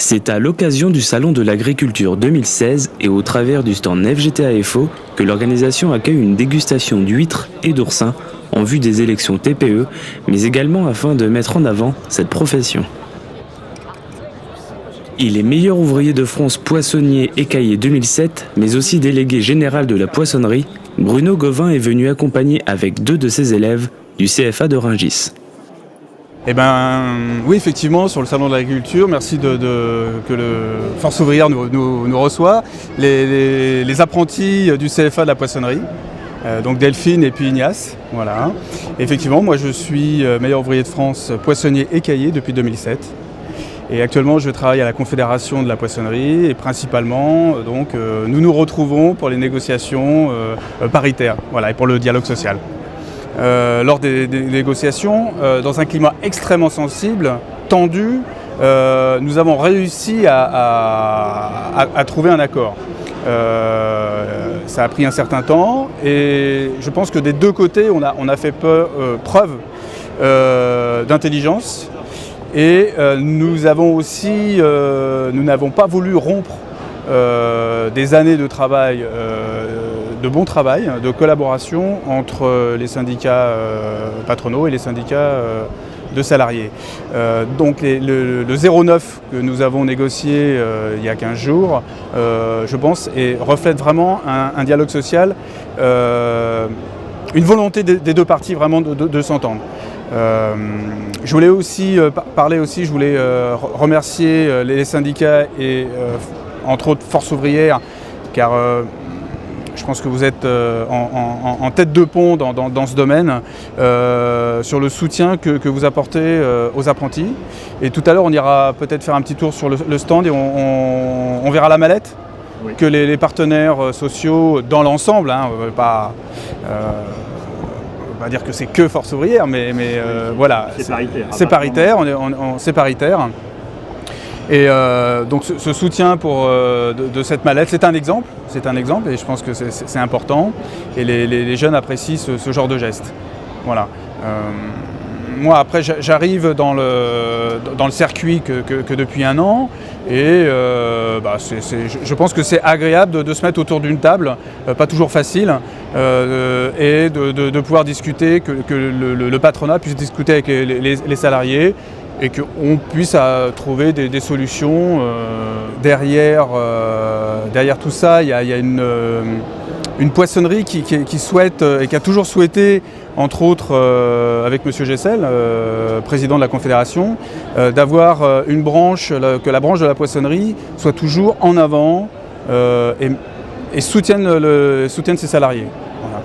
C'est à l'occasion du Salon de l'Agriculture 2016 et au travers du stand FGTAFO que l'organisation accueille une dégustation d'huîtres et d'oursins en vue des élections TPE, mais également afin de mettre en avant cette profession. Il est meilleur ouvrier de France poissonnier écaillé 2007, mais aussi délégué général de la poissonnerie. Bruno Gauvin est venu accompagner avec 2 de ses élèves du CFA de Rungis. Oui, effectivement, sur le Salon de l'Agriculture, merci que le Force ouvrière nous reçoit. Les apprentis du CFA de la poissonnerie, donc Delphine et puis Ignace. Voilà. Effectivement, moi je suis meilleur ouvrier de France poissonnier écaillé depuis 2007. Et actuellement, je travaille à la Confédération de la poissonnerie et principalement, nous nous retrouvons pour les négociations paritaires, voilà, et pour le dialogue social. Lors des négociations, dans un climat extrêmement sensible, tendu, nous avons réussi à trouver un accord. Ça a pris un certain temps et je pense que des deux côtés, on a fait preuve d'intelligence. Et nous n'avons pas voulu rompre des années de travail, de bon travail, de collaboration entre les syndicats patronaux et les syndicats de salariés. Donc le 09 que nous avons négocié il y a 15 jours, je pense, reflète vraiment un dialogue social, une volonté des deux parties vraiment de s'entendre. Je voulais aussi remercier les syndicats et entre autres Force ouvrière, car je pense que vous êtes en tête de pont dans ce domaine, sur le soutien que vous apportez aux apprentis. Et tout à l'heure, on ira peut-être faire un petit tour sur le stand et on verra la mallette, oui, que les partenaires sociaux dans l'ensemble, on va dire que c'est que Force ouvrière, mais voilà, c'est paritaire, c'est paritaire. Et donc ce soutien de cette mallette, c'est un exemple et je pense que c'est important. Et les jeunes apprécient ce genre de geste. Voilà. Moi après j'arrive dans le circuit que depuis un an et je pense que c'est agréable de se mettre autour d'une table, pas toujours facile, et de pouvoir discuter, que le patronat puisse discuter avec les salariés et qu'on puisse trouver des solutions. Derrière tout ça, il y a une poissonnerie qui souhaite et qui a toujours souhaité, entre autres avec M. Gessel, président de la Confédération, d'avoir une branche, que la branche de la poissonnerie soit toujours en avant et soutienne ses salariés. Voilà.